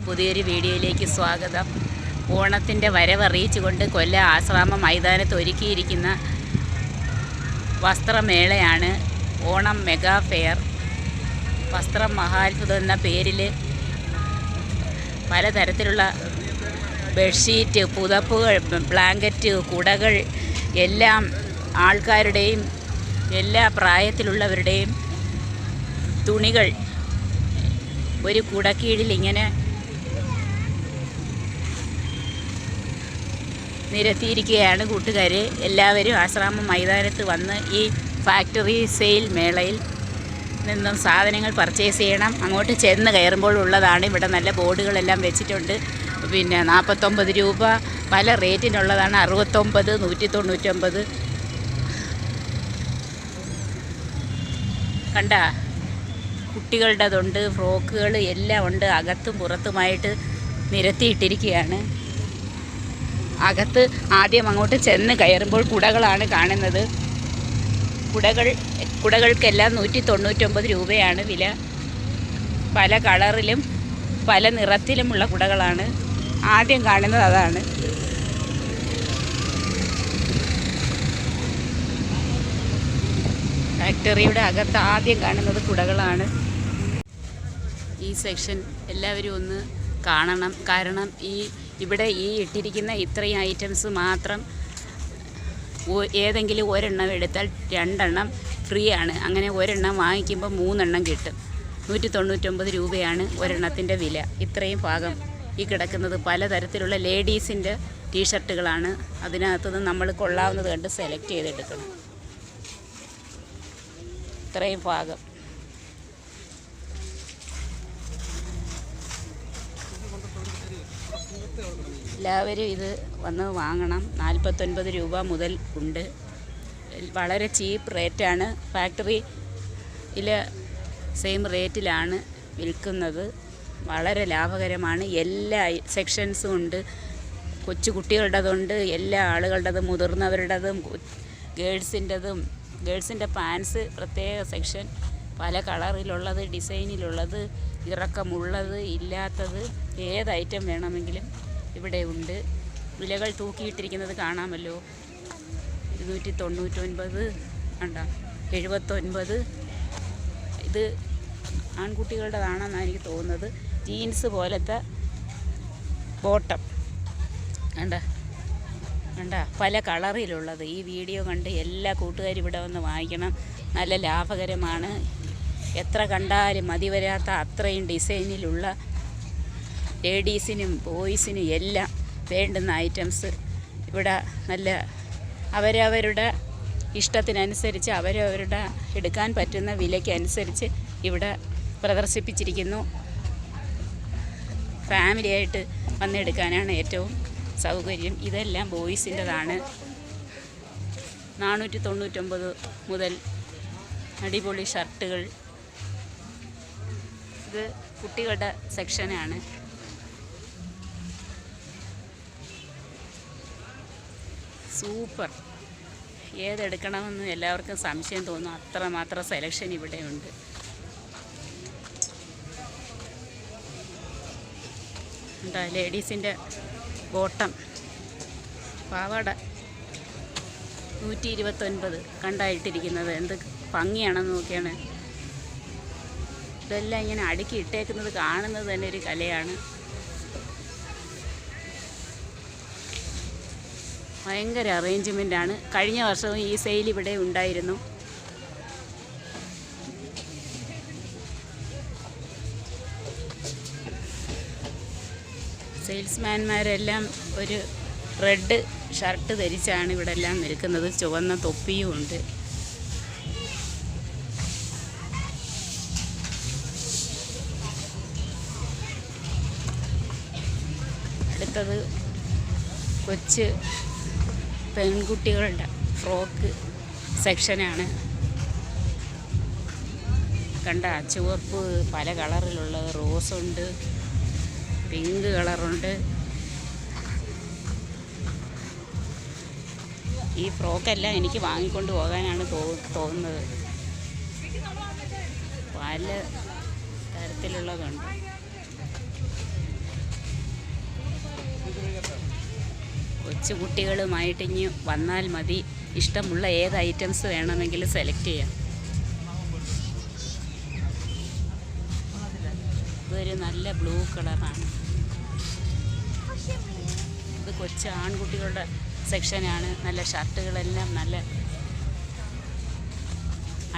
പുതിയൊരു വീഡിയോയിലേക്ക് സ്വാഗതം. ഓണത്തിൻ്റെ വരവറിയിച്ചുകൊണ്ട് കൊല്ലം ആശ്രാമ മൈതാനത്ത് ഒരുക്കിയിരിക്കുന്ന വസ്ത്രമേളയാണ് ഓണം മെഗാ ഫെയർ. വസ്ത്രം മഹാത്ഭുതം എന്ന പേരിൽ പലതരത്തിലുള്ള ബെഡ്ഷീറ്റ്, പുതപ്പുകൾ, ബ്ലാങ്കറ്റ്, കുടകൾ എല്ലാം ആൾക്കാരുടെയും എല്ലാ പ്രായത്തിലുള്ളവരുടെയും തുണികൾ ഒരു കുടക്കീഴിൽ ഇങ്ങനെ നിരത്തിയിരിക്കുകയാണ് കൂട്ടുകാരെ. എല്ലാവരും ആശ്രാമം മൈതാനത്ത് വന്ന് ഈ ഫാക്ടറി സെയിൽ മേളയിൽ നിന്നും സാധനങ്ങൾ പർച്ചേസ് ചെയ്യണം. അങ്ങോട്ട് ചെന്ന് കയറുമ്പോൾ ഉള്ളതാണ്. ഇവിടെ നല്ല ബോർഡുകളെല്ലാം വെച്ചിട്ടുണ്ട്. പിന്നെ 49 രൂപ പല റേറ്റിനുള്ളതാണ്. 69, 199. കണ്ട, കുട്ടികളുടേതുണ്ട്, ഫ്രോക്കുകൾ എല്ലാം ഉണ്ട്. അകത്തും പുറത്തുമായിട്ട് നിരത്തിയിട്ടിരിക്കുകയാണ്. അകത്ത് ആദ്യം അങ്ങോട്ട് ചെന്ന് കയറുമ്പോൾ കുടകളാണ് കാണുന്നത്. കുടകൾക്കെല്ലാം 199 രൂപയാണ് വില. പല കളറിലും പല നിറത്തിലുമുള്ള കുടകളാണ് ആദ്യം കാണുന്നത്. അതാണ് ഫാക്ടറിയുടെ അകത്ത് ആദ്യം കാണുന്നത് കുടകളാണ്. ഈ സെക്ഷൻ എല്ലാവരും ഒന്ന് കാണണം. കാരണം ഇവിടെ ഇട്ടിരിക്കുന്ന ഇത്രയും ഐറ്റംസ് മാത്രം ഏതെങ്കിലും ഒരെണ്ണം എടുത്താൽ 2 എണ്ണം ഫ്രീ ആണ്. അങ്ങനെ ഒരെണ്ണം വാങ്ങിക്കുമ്പോൾ 3 എണ്ണം കിട്ടും. 199 രൂപയാണ് ഒരെണ്ണത്തിൻ്റെ വില. ഇത്രയും ഭാഗം ഈ കിടക്കുന്നത് പലതരത്തിലുള്ള ലേഡീസിൻ്റെ ടീഷർട്ടുകളാണ്. അതിനകത്തുനിന്ന് നമ്മൾ കൊള്ളാവുന്നത് കണ്ട് സെലക്ട് ചെയ്തെടുക്കണം. ഇത്രയും ഭാഗം എല്ലാവരും ഇത് വന്ന് വാങ്ങണം. 49 രൂപ മുതൽ ഉണ്ട്. വളരെ ചീപ്പ് റേറ്റാണ്. ഫാക്ടറിയിൽ സെയിം റേറ്റിലാണ് വിൽക്കുന്നത്. വളരെ ലാഭകരമാണ്. എല്ലാ സെക്ഷൻസും ഉണ്ട്. കൊച്ചു കുട്ടികളുടേതുണ്ട്, എല്ലാ ആളുകളുടേതും, മുതിർന്നവരുടേതും, ഗേൾസിൻ്റെ പാൻസ് പ്രത്യേക സെക്ഷൻ. പല കളറിലുള്ളത്, ഡിസൈനിലുള്ളത്, ഇറക്കമുള്ളത്, ഇല്ലാത്തത്, ഏത് ഐറ്റം വേണമെങ്കിലും ഇവിടെ ഉണ്ട്. വിലകൾ തൂക്കിയിട്ടിരിക്കുന്നത് കാണാമല്ലോ. 299, 79. ഇത് ആൺകുട്ടികളുടേതാണെന്നാണ് എനിക്ക് തോന്നുന്നത്. ജീൻസ് പോലത്തെ ബോട്ടം കണ്ട പല കളറിലുള്ളത്. ഈ വീഡിയോ കണ്ട് എല്ലാ കൂട്ടുകാരും ഇവിടെ വന്ന് വാങ്ങിക്കണം. നല്ല ലാഭകരമാണ്. എത്ര കണ്ടാലും മതി വരാത്ത അത്രയും ഡിസൈനിലുള്ള ലേഡീസിനും ബോയ്സിനും എല്ലാം വേണ്ടുന്ന ഐറ്റംസ് ഇവിടെ നല്ല അവരവരുടെ ഇഷ്ടത്തിനനുസരിച്ച് അവരവരുടെ എടുക്കാൻ പറ്റുന്ന വിലയ്ക്കനുസരിച്ച് ഇവിടെ പ്രദർശിപ്പിച്ചിരിക്കുന്നു. ഫാമിലിയായിട്ട് വന്നെടുക്കാനാണ് ഏറ്റവും സൗകര്യം. ഇതെല്ലാം ബോയ്സിൻ്റെതാണ്. 499 മുതൽ അടിപൊളി ഷർട്ടുകൾ. ഇത് കുട്ടികളുടെ സെക്ഷനാണ്. സൂപ്പർ. ഏതെടുക്കണമെന്ന് എല്ലാവർക്കും സംശയം തോന്നും. അത്രമാത്രം സെലക്ഷൻ ഇവിടെയുണ്ട്. ലേഡീസിൻ്റെ ബോട്ടം പാവാട 129 കണ്ടായിട്ടിരിക്കുന്നത്. എന്ത് ഭംഗിയാണെന്ന് നോക്കിയാണ്. ഇതെല്ലാം ഇങ്ങനെ അടുക്കി ഇട്ടേക്കുന്നത് കാണുന്നത് തന്നെ ഒരു കലയാണ്. ഭയങ്കര അറേഞ്ച്മെൻ്റാണ്. കഴിഞ്ഞ വർഷവും ഈ സെയിൽ ഇവിടെ ഉണ്ടായിരുന്നു. സെയിൽസ്മാൻമാരെല്ലാം ഒരു റെഡ് ഷർട്ട് ധരിച്ചാണ് ഇവിടെ എല്ലാം നിൽക്കുന്നത്. ചുവന്ന തൊപ്പിയും ഉണ്ട്. അടുത്തത് കൊച്ച് പെൺകുട്ടികളുടെ ഫ്രോക്ക് സെക്ഷനാണ്. കണ്ട, ചുവപ്പ് പല കളറിലുള്ള റോസുണ്ട്, പിങ്ക് കളറുണ്ട്. ഈ ഫ്രോക്കെല്ലാം എനിക്ക് വാങ്ങിക്കൊണ്ട് പോകാനാണ് തോന്നുന്നത്. പല തരത്തിലുള്ളതുണ്ട്. കൊച്ചു കുട്ടികളുമായിട്ട് ഇനി വന്നാൽ മതി. ഇഷ്ടമുള്ള ഏത് ഐറ്റംസ് വേണമെങ്കിലും സെലക്ട് ചെയ്യാം. ഇതൊരു നല്ല ബ്ലൂ കളറാണ്. ഇത് കൊച്ചു ആൺകുട്ടികളുടെ സെക്ഷനാണ്. നല്ല ഷർട്ടുകളെല്ലാം നല്ല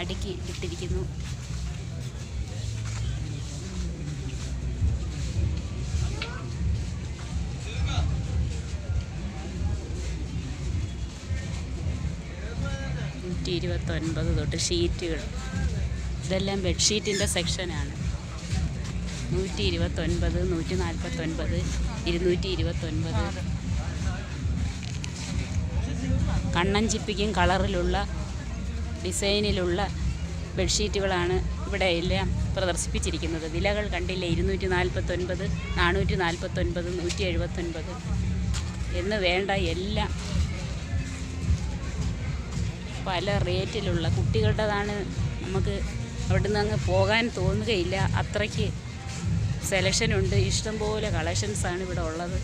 അടുക്കി ഇട്ടിരിക്കുന്നു. $129 തൊട്ട് ഷീറ്റുകൾ. ഇതെല്ലാം ബെഡ്ഷീറ്റിൻ്റെ സെക്ഷനാണ്. 129, 149, 229. കണ്ണഞ്ചിപ്പിക്കും കളറിലുള്ള ഡിസൈനിലുള്ള ബെഡ്ഷീറ്റുകളാണ് ഇവിടെ എല്ലാം പ്രദർശിപ്പിച്ചിരിക്കുന്നത്. വിലകൾ കണ്ടില്ലേ, 249, 449, 179 എന്ന് വേണ്ട എല്ലാം പല റേറ്റിലുള്ള. കുട്ടികളുടേതാണ്. നമുക്ക് അവിടെ നിന്ന് അങ്ങ് പോകാൻ തോന്നുകയില്ല, അത്രയ്ക്ക് സെലക്ഷനുണ്ട്. ഇഷ്ടംപോലെ കളക്ഷൻസാണ് ഇവിടെ ഉള്ളത്.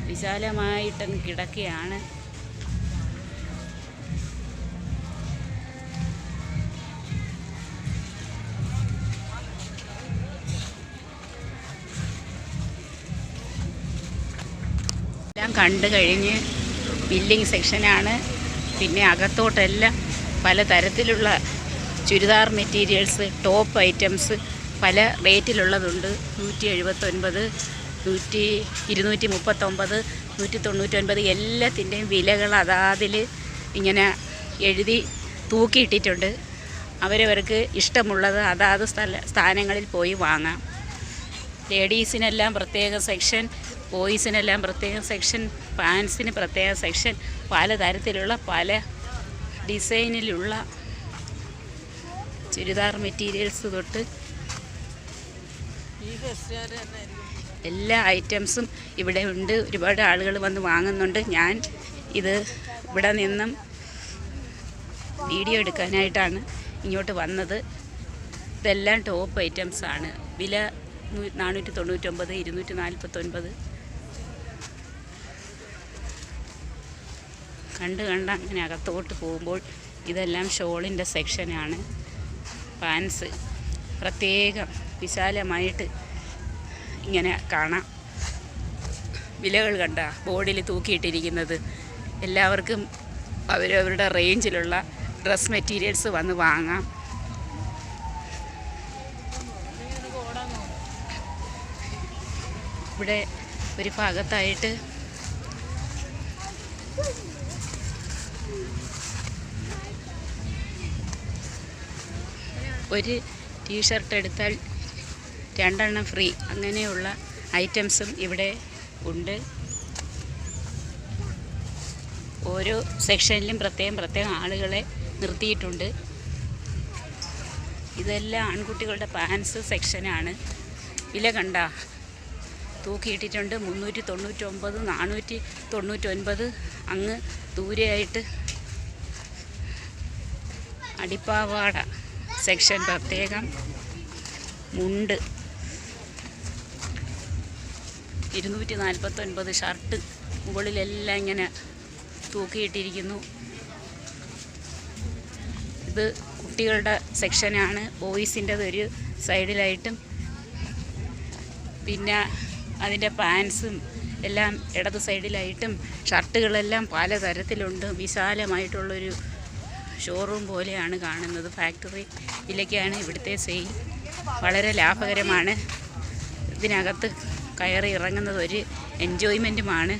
വിശാലമായിട്ടങ്ങ് കിടക്കുകയാണ്. എല്ലാം കണ്ടു കഴിഞ്ഞ് ബില്ലിംഗ് സെക്ഷനാണ്. പിന്നെ അകത്തോട്ടെല്ലാം പലതരത്തിലുള്ള ചുരിദാർ മെറ്റീരിയൽസ്, ടോപ്പ് ഐറ്റംസ് പല റേറ്റിലുള്ളതുണ്ട്. 179, 239, 199 എല്ലാത്തിൻ്റെയും വിലകൾ അതാതിൽ ഇങ്ങനെ എഴുതി തൂക്കിയിട്ടിട്ടുണ്ട്. അവരവർക്ക് ഇഷ്ടമുള്ളത് അതാത് സ്ഥാനങ്ങളിൽ പോയി വാങ്ങാം. ലേഡീസിനെല്ലാം പ്രത്യേക സെക്ഷൻ, ബോയ്സിനെല്ലാം പ്രത്യേക സെക്ഷൻ, പാൻസിന് പ്രത്യേക സെക്ഷൻ, പലതരത്തിലുള്ള പല ഡിസൈനിലുള്ള ചുരിദാർ മെറ്റീരിയൽസ് തൊട്ട് എല്ലാ ഐറ്റംസും ഇവിടെ ഉണ്ട്. ഒരുപാട് ആളുകൾ വന്ന് വാങ്ങുന്നുണ്ട്. ഞാൻ ഇത് ഇവിടെ നിന്നും വീഡിയോ എടുക്കാനായിട്ടാണ് ഇങ്ങോട്ട് വന്നത്. ഇതെല്ലാം ടോപ്പ് ഐറ്റംസാണ്. വില 499, 249. കണ്ട് അങ്ങനെ അകത്തോട്ട് പോകുമ്പോൾ ഇതെല്ലാം ഷോളിൻ്റെ സെക്ഷനാണ്. പാൻസ് പ്രത്യേകം വിശാലമായിട്ട് ഇങ്ങനെ കാണാം. വിലകൾ കണ്ട ബോർഡിൽ തൂക്കിയിട്ടിരിക്കുന്നത്. എല്ലാവർക്കും അവരവരുടെ റേഞ്ചിലുള്ള ഡ്രസ് മെറ്റീരിയൽസ് വന്ന് വാങ്ങാം. ഇവിടെ ഒരു ഭാഗത്തായിട്ട് ഒരു ടീഷർട്ട് എടുത്താൽ 2 എണ്ണം ഫ്രീ, അങ്ങനെയുള്ള ഐറ്റംസും ഇവിടെ ഉണ്ട്. ഓരോ സെക്ഷനിലും പ്രത്യേകം ആളുകളെ നിർത്തിയിട്ടുണ്ട്. ഇതെല്ലാം ആൺകുട്ടികളുടെ പാൻസ് സെക്ഷനാണ്. വില കണ്ട തൂക്കിയിട്ടിട്ടുണ്ട്. 399, 499. അങ്ങ് ദൂരെയായിട്ട് അടിപ്പാവാട സെക്ഷൻ പ്രത്യേകം. മുണ്ട് 249. ഷർട്ട് മുകളിലെല്ലാം ഇങ്ങനെ തൂക്കിയിട്ടിരിക്കുന്നു. ഇത് കുട്ടികളുടെ സെക്ഷനാണ്. ബോയ്സിൻ്റെത് ഒരു സൈഡിലായിട്ടും പിന്നെ അതിൻ്റെ പാൻസും എല്ലാം ഇടത് സൈഡിലായിട്ടും ഷർട്ടുകളെല്ലാം പലതരത്തിലുണ്ട്. വിശാലമായിട്ടുള്ളൊരു ഷോറൂം പോലെയാണ് കാണുന്നത്. ഫാക്ടറി വിലയ്ക്കാണ് ഇവിടുത്തെ സെയിൽ. വളരെ ലാഭകരമാണ്. ഇതിനകത്ത് കയറി ഇറങ്ങുന്നത് ഒരു എൻജോയ്മെൻറ്റുമാണ്.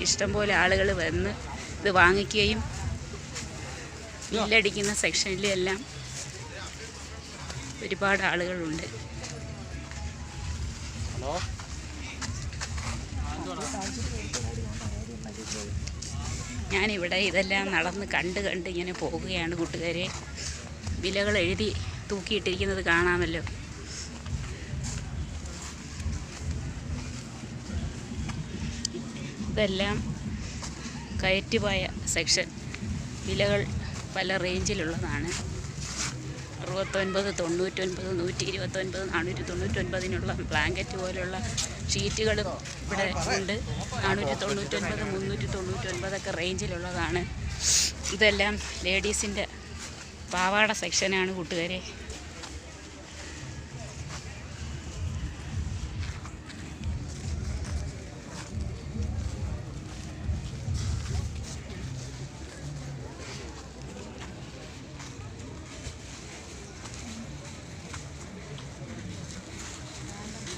ഇഷ്ടംപോലെ ആളുകൾ വന്ന് ഇത് വാങ്ങിക്കുകയും ബില്ലടിക്കുന്ന സെക്ഷനിലെല്ലാം ഒരുപാട് ആളുകളുണ്ട്. ഞാനിവിടെ ഇതെല്ലാം നടന്ന് കണ്ട് ഇങ്ങനെ പോകുകയാണ് കൂട്ടുകാരെ. വിലകൾ എഴുതി തൂക്കിയിട്ടിരിക്കുന്നത് കാണാമല്ലോ. ഇതെല്ലാം കയറ്റുപായ സെക്ഷൻ. വിലകൾ പല റേഞ്ചിലുള്ളതാണ്. 69, 99, 129, 499 ബ്ലാങ്കറ്റ് പോലുള്ള ഷീറ്റുകളും ഇവിടെ ഉണ്ട്. 499, 399 റേഞ്ചിലുള്ളതാണ്. ഇതെല്ലാം ലേഡീസിൻ്റെ പാവാട സെക്ഷനാണ് കൂട്ടുകാരെ.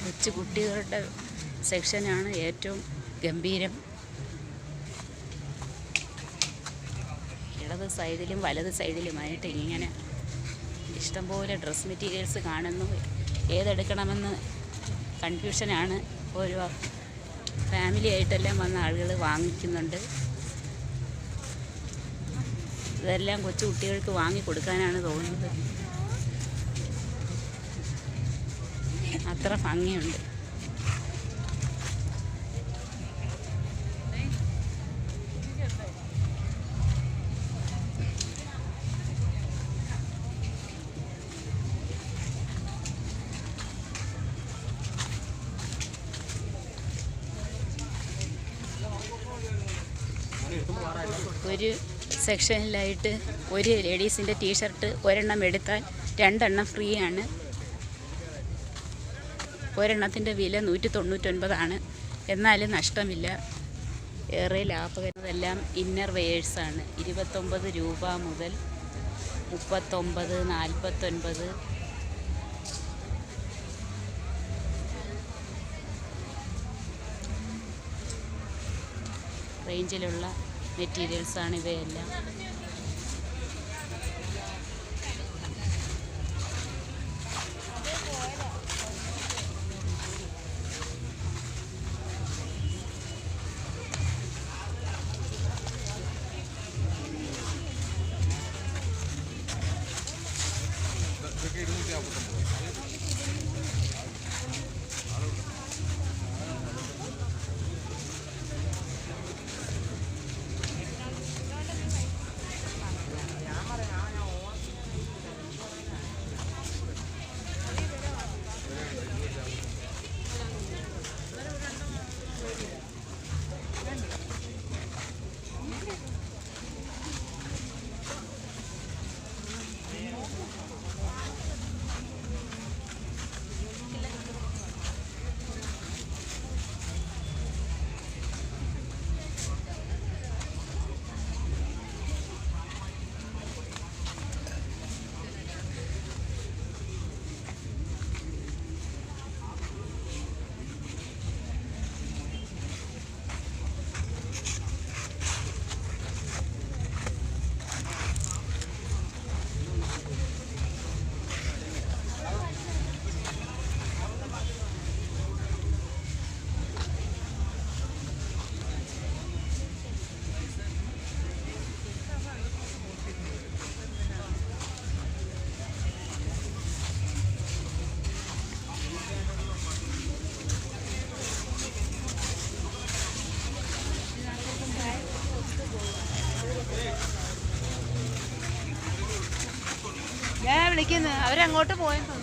കൊച്ചു കുട്ടികളുടെ സെക്ഷനാണ് ഏറ്റവും ഗംഭീരം. ഇടത് സൈഡിലും വലത് സൈഡിലുമായിട്ട് ഇങ്ങനെ ഇഷ്ടംപോലെ ഡ്രസ് മെറ്റീരിയൽസ് കാണുന്നു. ഏതെടുക്കണമെന്ന് കൺഫ്യൂഷനാണ്. ഓരോ ഫാമിലി ആയിട്ടെല്ലാം വന്ന ആളുകൾ വാങ്ങിക്കുന്നുണ്ട്. ഇതെല്ലാം കൊച്ചു കുട്ടികൾക്ക് വാങ്ങിക്കൊടുക്കാനാണ് തോന്നുന്നത്. അത്ര ഭംഗിയുണ്ട്. ഒരു സെക്ഷനിലായിട്ട് ഒരു ലേഡീസിൻ്റെ ടീഷർട്ട് ഒരെണ്ണം എടുത്താൽ 2 എണ്ണം ഫ്രീ ആണ്. ഒരെണ്ണത്തിൻ്റെ വില 199 എന്നാലും നഷ്ടമില്ല. ഏറെ ലാഭകരമെല്ലാം ഇന്നർ വെയേഴ്സാണ്. 29 രൂപ മുതൽ 39, 49 റേഞ്ചിലുള്ള മെറ്റീരിയൽസാണ് ഇവയെല്ലാം. ഞാൻ വിളിക്കുന്നത് അവരങ്ങോട്ട് പോയെന്ന്.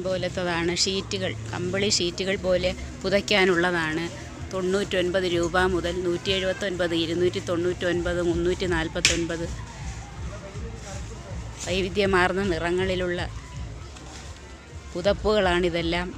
പോലത്തതാണ് ഷീറ്റുകൾ, കമ്പിളി ഷീറ്റുകൾ പോലെ പുതയ്ക്കാനുള്ളതാണ്. 99 രൂപ മുതൽ 179, 299, 349 വൈവിധ്യമാർന്ന നിറങ്ങളിലുള്ള പുതപ്പുകളാണിതെല്ലാം.